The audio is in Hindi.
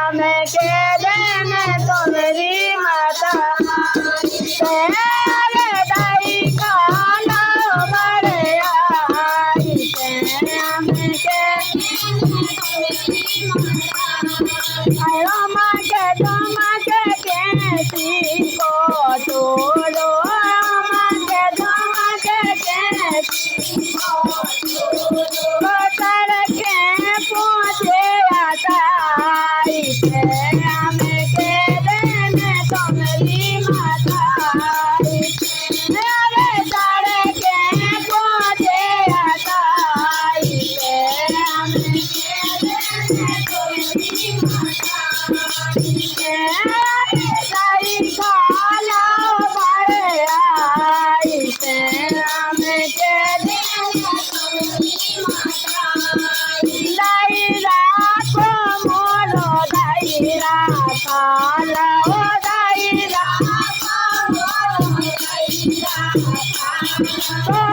हमें के देने तो मेरी माता तेरे दाई खाना बड़े आई हमें के माँ के कैसी को तोड़ो माँ के कैसी के पहुँचे आता हमें के देने तो मेरी माता मेरे तारे के पहुँचे आता हमें के देने तो मेरी माता दाई खाला बड़े आई हमें के देने तो मेरी माता दायरा को मोरो दायरा खाला ओ दायरा को मोरो दायरा खाला